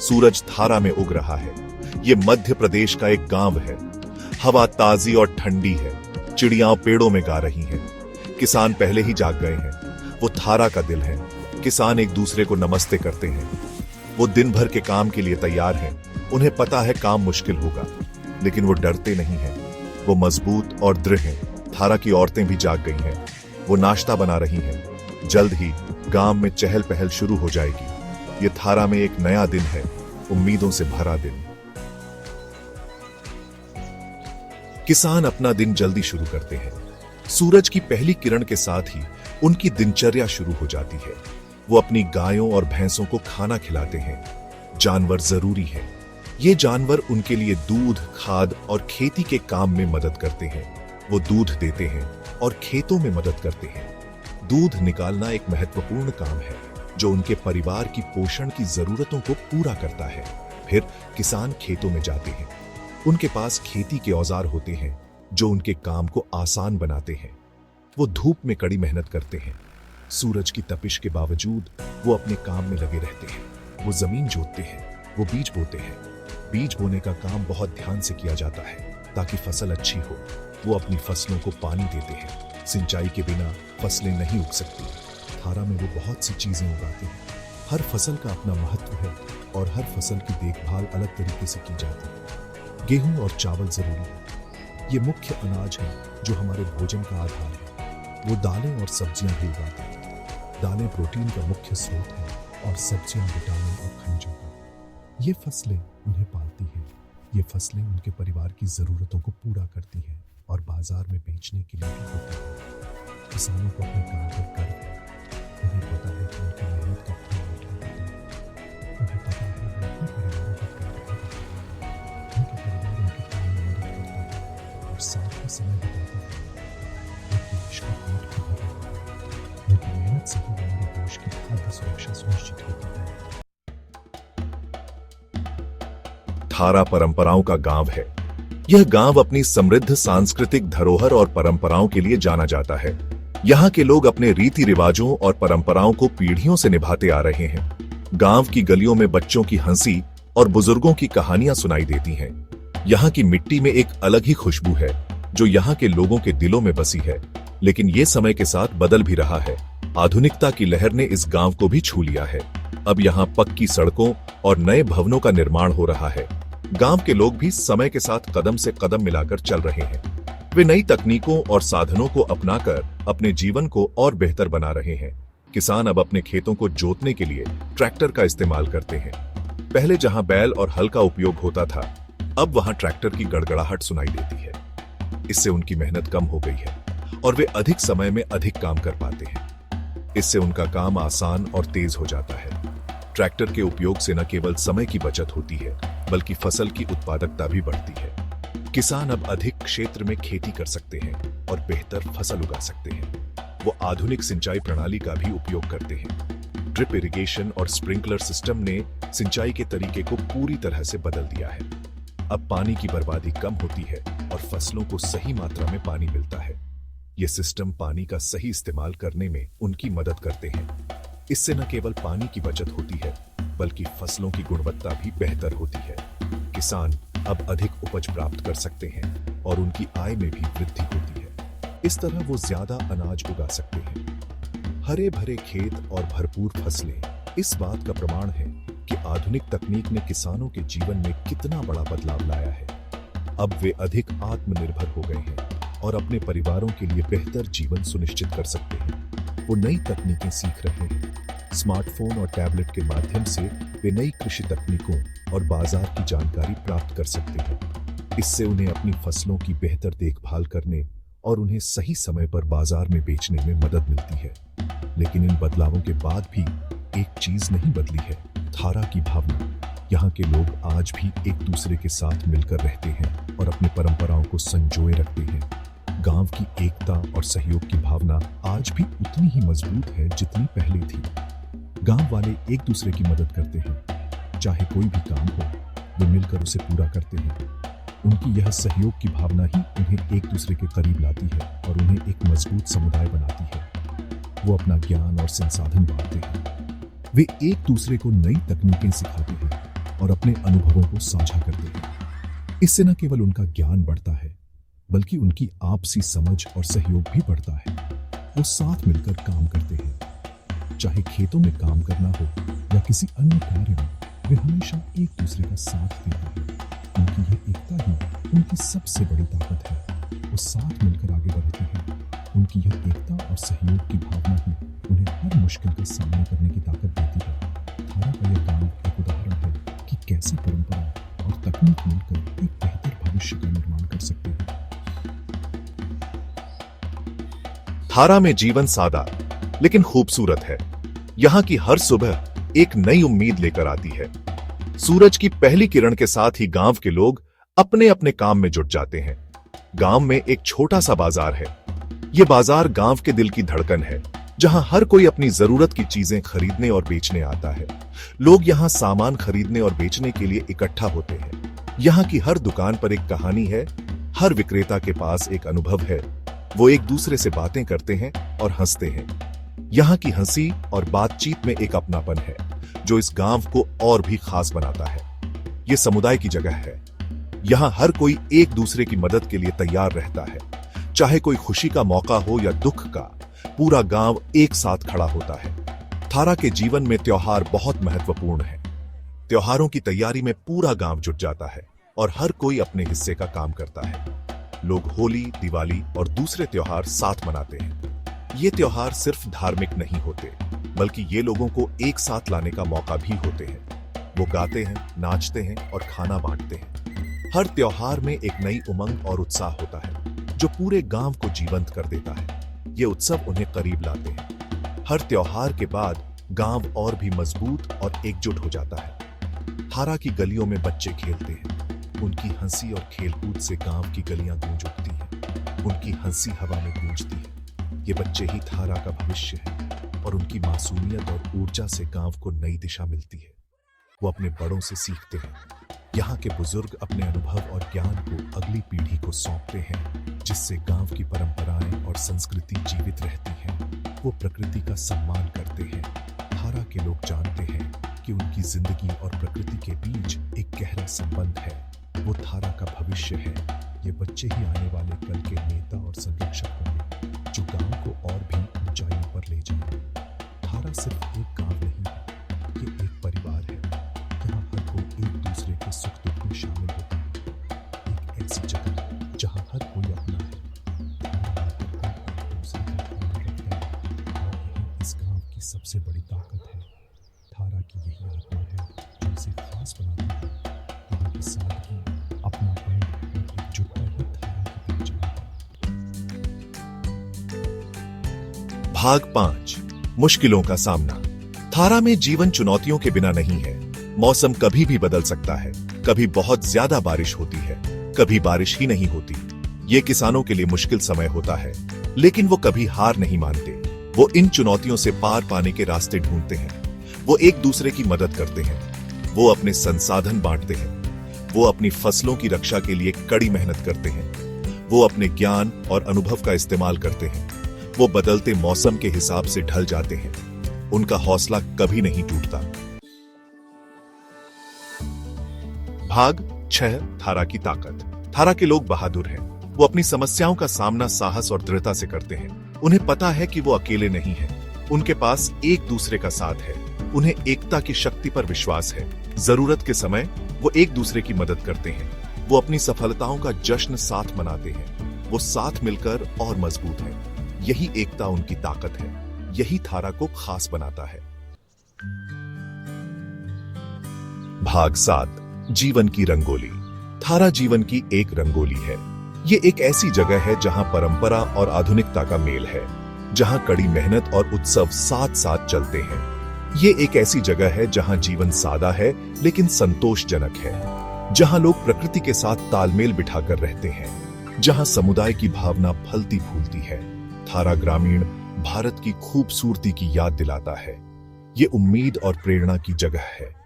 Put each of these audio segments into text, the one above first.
सूरज थारा में उग रहा है। ये मध्य प्रदेश का एक गांव है। हवा ताजी और ठंडी है। चिड़ियां पेड़ों में गा रही हैं। किसान पहले ही जाग गए हैं। वो थारा का दिल है। किसान एक दूसरे को नमस्ते करते हैं। वो दिन भर के काम के लिए तैयार हैं। उन्हें पता है काम मुश्किल होगा, लेकिन वो डरते नहीं हैं। वो मजबूत और दृढ़ हैं। थारा की औरतें भी जाग गई हैं। वो नाश्ता बना रही हैं। जल्द ही गांव में चहल पहल शुरू हो जाएगी। ये थारा में एक नया दिन है, उम्मीदों से भरा दिन। किसान अपना दिन जल्दी शुरू करते हैं। सूरज की पहली किरण के साथ ही उनकी दिनचर्या शुरू हो जाती है। वो अपनी गायों और भैंसों को खाना खिलाते हैं। जानवर जरूरी है। ये जानवर उनके लिए दूध, खाद और खेती के काम में मदद करते हैं। वो दूध देते हैं और खेतों में मदद करते हैं। दूध निकालना एक महत्वपूर्ण काम है जो उनके परिवार की पोषण की जरूरतों को पूरा करता है। फिर किसान खेतों में जाते हैं। उनके पास खेती के औजार होते हैं जो उनके काम को आसान बनाते हैं। वो धूप में कड़ी मेहनत करते हैं। सूरज की तपिश के बावजूद वो अपने काम में लगे रहते हैं। वो जमीन जोतते हैं। वो बीज बोते हैं। बीज बोने का काम बहुत ध्यान से किया जाता है ताकि फसल अच्छी हो। वो अपनी फसलों को पानी देते हैं। सिंचाई के बिना फसलें नहीं उग सकती। थारा में वो बहुत सी चीजें उगाते हैं। हर फसल का अपना महत्व है और हर फसल की देखभाल अलग तरीके से की जाती है। गेहूं और चावल जरूरी है। ये मुख्य अनाज है जो हमारे भोजन का आधार है। वो दालें और सब्जियां भी उगाते हैं। दालें प्रोटीन का मुख्य स्रोत है और सब्जियां विटामिन और खनिजों का। ये फसलें उन्हें पालती हैं। ये फसलें उनके परिवार की जरूरतों को पूरा करती हैं और बाजार में बेचने के लिए भी होती हैं। किसानों को अपने काम पर गर्व है। उन्हें पता है कि उनकी मेहनत का फल मीठा होता है। उन्हें पता है वो अपने परिवारों का प्यार करते हैं। उनके परिवार उनके काम में मदद करता है और साथ ही समय बिताता है। वो देश का पेट भी भरता है। उनकी मेहनत से ही हमारे देश की खाद्य सुरक्षा सुनिश्चित होती है। थारा परंपराओं का गांव है। यह गांव अपनी समृद्ध सांस्कृतिक धरोहर और परंपराओं के लिए जाना जाता है। यहाँ के लोग अपने रीति रिवाजों और परंपराओं को पीढ़ियों से निभाते आ रहे हैं। गांव की गलियों में बच्चों की हंसी और बुजुर्गों की कहानियां सुनाई देती हैं। यहाँ की मिट्टी में एक अलग ही खुशबू है जो यहाँ के लोगों के दिलों में बसी है। लेकिन ये समय के साथ बदल भी रहा है। आधुनिकता की लहर ने इस गांव को भी छू लिया है। अब यहाँ पक्की सड़कों और नए भवनों का निर्माण हो रहा है। गांव के लोग भी समय के साथ कदम से कदम मिलाकर चल रहे हैं। वे नई तकनीकों और साधनों को अपनाकर अपने जीवन को और बेहतर बना रहे हैं। किसान अब अपने खेतों को जोतने के लिए ट्रैक्टर का इस्तेमाल करते हैं। पहले जहां बैल और हल का उपयोग होता था, अब वहां ट्रैक्टर की गड़गड़ाहट सुनाई देती है। इससे उनकी मेहनत कम हो गई है और वे अधिक समय में अधिक काम कर पाते हैं। इससे उनका काम आसान और तेज हो जाता है। ट्रैक्टर के उपयोग से न केवल समय की बचत होती है, बल्कि फसल की उत्पादकता भी बढ़ती है। किसान अब अधिक क्षेत्र में खेती कर सकते हैं और बेहतर फसल उगा सकते हैं। वो आधुनिक सिंचाई प्रणाली का भी उपयोग करते हैं। ड्रिप इरिगेशन और स्प्रिंकलर सिस्टम ने सिंचाई के तरीके को पूरी तरह से बदल दिया है। अब पानी की बर्बादी कम होती है और फसलों को सही मात्रा में पानी मिलता है। ये सिस्टम पानी का सही इस्तेमाल करने में उनकी मदद करते हैं। इससे न केवल पानी की बचत होती है, बल्कि फसलों की गुणवत्ता भी बेहतर होती है। किसान अब अधिक उपज प्राप्त कर सकते हैं और उनकी आय में भी वृद्धि होती है। इस तरह वो ज्यादा अनाज उगा सकते हैं। हरे भरे खेत और भरपूर फसलें इस बात का प्रमाण है कि आधुनिक तकनीक ने किसानों के जीवन में कितना बड़ा बदलाव लाया है। अब वे अधिक आत्मनिर्भर हो गए हैं और अपने परिवारों के लिए बेहतर जीवन सुनिश्चित कर सकते हैं। वो नई तकनीकें सीख रहे हैं। स्मार्टफोन और टैबलेट के माध्यम से वे नई कृषि तकनीकों और बाजार की जानकारी प्राप्त कर सकते हैं। इससे उन्हें अपनी फसलों की बेहतर देखभाल करने और उन्हें सही समय पर बाजार में बेचने में मदद मिलती है। लेकिन इन बदलावों के बाद भी एक चीज नहीं बदली है, थारा की भावना। यहाँ के लोग आज भी एक दूसरे के साथ मिलकर रहते हैं और अपनी परंपराओं को संजोए रखते हैं। गांव की एकता और सहयोग की भावना आज भी उतनी ही मजबूत है जितनी पहले थी। गांव वाले एक दूसरे की मदद करते हैं। चाहे कोई भी काम हो, वे मिलकर उसे पूरा करते हैं। उनकी यह सहयोग की भावना ही उन्हें एक दूसरे के करीब लाती है और उन्हें एक मजबूत समुदाय बनाती है। वो अपना ज्ञान और संसाधन बांटते हैं। वे एक दूसरे को नई तकनीकें सिखाते हैं। और अपने अनुभवों को साझा करते हैं। इससे न केवल उनका ज्ञान बढ़ता है, बल्कि उनकी आपसी समझ और सहयोग भी बढ़ता है। वो साथ मिलकर काम करते हैं, चाहे खेतों में काम करना हो या किसी अन्य कार्य में, वे हमेशा एक दूसरे का साथ देते हैं। उनकी यह एकता ही उनकी सबसे बड़ी ताकत है। वो साथ मिलकर आगे बढ़ते हैं। उनकी यह एकता और सहयोग की भावना ही उन्हें हर मुश्किल का सामना करने की ताकत देती है। थारा का यह गांव एक उदाहरण है कि कैसे परंपरा और तकनीक मिलकर एक बेहतर भविष्य का निर्माण कर सकते हैं। थारा में जीवन सादा लेकिन खूबसूरत है। यहाँ की हर सुबह एक नई उम्मीद लेकर आती है। सूरज की पहली किरण के साथ ही गांव के लोग अपने अपने काम में जुट जाते हैं। गांव में एक छोटा सा बाजार है। ये बाजार गांव के दिल की धड़कन है, जहां हर कोई अपनी जरूरत की चीजें खरीदने और बेचने आता है। लोग यहां सामान खरीदने और बेचने के लिए इकट्ठा होते हैं। यहाँ की हर दुकान पर एक कहानी है, हर विक्रेता के पास एक अनुभव है। वो एक दूसरे से बातें करते हैं और हंसते हैं। यहाँ की हंसी और बातचीत में एक अपनापन है, जो इस गांव को और भी खास बनाता है। ये समुदाय की जगह है। यहाँ हर कोई एक दूसरे की मदद के लिए तैयार रहता है। चाहे कोई खुशी का मौका हो या दुख का, पूरा गांव एक साथ खड़ा होता है। थारा के जीवन में त्योहार बहुत महत्वपूर्ण है। त्योहारों की तैयारी में पूरा गांव जुट जाता है और हर कोई अपने हिस्से का काम करता है। लोग होली, दिवाली और दूसरे त्योहार साथ मनाते हैं। ये त्योहार सिर्फ धार्मिक नहीं होते, बल्कि ये लोगों को एक साथ लाने का मौका भी होते हैं। वो गाते हैं, नाचते हैं और खाना बांटते हैं। हर त्योहार में एक नई उमंग और उत्साह होता है, जो पूरे गांव को जीवंत कर देता है। ये उत्सव उन्हें करीब लाते हैं। हर त्योहार के बाद गांव और भी मजबूत और एकजुट हो जाता है। थारा की गलियों में बच्चे खेलते हैं। उनकी हंसी और खेलकूद से गांव की गलियां गूंज उठती हैं। उनकी हंसी हवा में गूंजती है। ये बच्चे ही थारा का भविष्य है और उनकी मासूमियत और ऊर्जा से गांव को नई दिशा मिलती है। वो अपने बड़ों से सीखते हैं। यहाँ के बुजुर्ग अपने अनुभव और ज्ञान को अगली पीढ़ी को सौंपते हैं, जिससे गांव की परंपराएं और संस्कृति जीवित रहती हैं। वो प्रकृति का सम्मान करते हैं। थारा के लोग जानते हैं कि उनकी जिंदगी और प्रकृति के बीच एक गहरा संबंध है। वो थारा का भविष्य है। ये बच्चे ही आने वाले कल के नेता और संरक्षक होंगे, जो गांव को और भी ऊंचाइयों पर ले जाएंगे। थारा सिर्फ एक गांव नहीं है, ये एक परिवार है। यहाँ हर कोई एक दूसरे के सुख दुख में शामिल होता है। एक ऐसी जगह जहाँ हर कोई अपना है, दूसरे का ख्याल रखता है। और यही इस गांव की सबसे बड़ी ताकत है। थारा की यही आत्मा है जो इसे खास बनाती है। यहाँ की सादगी, अपनापन और एकजुटता ही थारा की पहचान है। भाग 5, मुश्किलों का सामना। थारा में जीवन चुनौतियों के बिना नहीं है। मौसम कभी भी बदल सकता है। कभी बहुत ज्यादा बारिश होती है, कभी बारिश ही नहीं होती। ये किसानों के लिए मुश्किल समय होता है, लेकिन वो कभी हार नहीं मानते। वो इन चुनौतियों से पार पाने के रास्ते ढूंढते हैं। वो एक दूसरे की मदद करते हैं। वो अपने संसाधन बांटते हैं। वो अपनी फसलों की रक्षा के लिए कड़ी मेहनत करते हैं। वो अपने ज्ञान और अनुभव का इस्तेमाल करते हैं। वो बदलते मौसम के हिसाब से ढल जाते हैं। उनका हौसला कभी नहीं टूटता। भाग 6, थारा की ताकत। थारा के लोग बहादुर हैं। वो अपनी समस्याओं का सामना साहस और दृढ़ता से करते हैं। उन्हें पता है कि वो अकेले नहीं हैं। उनके पास एक दूसरे का साथ है। उन्हें एकता की शक्ति पर विश्वास है। जरूरत के समय वो एक दूसरे की मदद करते हैं। वो अपनी सफलताओं का जश्न साथ मनाते हैं। वो साथ मिलकर और मजबूत हैं। यही एकता उनकी ताकत है। यही थारा को खास बनाता है। भाग 7, जीवन की रंगोली। थारा जीवन की एक रंगोली है। ये एक ऐसी जगह है जहां परंपरा और आधुनिकता का मेल है, जहां कड़ी मेहनत और उत्सव साथ साथ चलते हैं। ये एक ऐसी जगह है जहां जीवन सादा है लेकिन संतोषजनक है, जहां लोग प्रकृति के साथ तालमेल बिठाकर रहते हैं, जहां समुदाय की भावना फलती फूलती है। थारा ग्रामीण भारत की खूबसूरती की याद दिलाता है। ये उम्मीद और प्रेरणा की जगह है।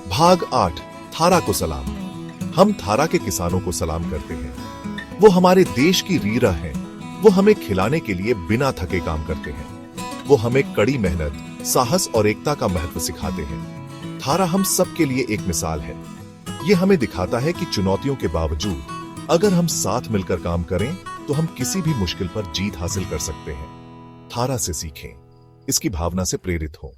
भाग 8, थारा को सलाम। हम थारा के किसानों को सलाम करते हैं। वो हमारे देश की रीरा हैं। वो हमें खिलाने के लिए बिना थके काम करते हैं। वो हमें कड़ी मेहनत, साहस और एकता का महत्व सिखाते हैं। थारा हम सब के लिए एक मिसाल है। ये हमें दिखाता है कि चुनौतियों के बावजूद अगर हम साथ मिलकर काम करें तो हम किसी भी मुश्किल पर जीत हासिल कर सकते हैं। थारा से सीखें, इसकी भावना से प्रेरित हों।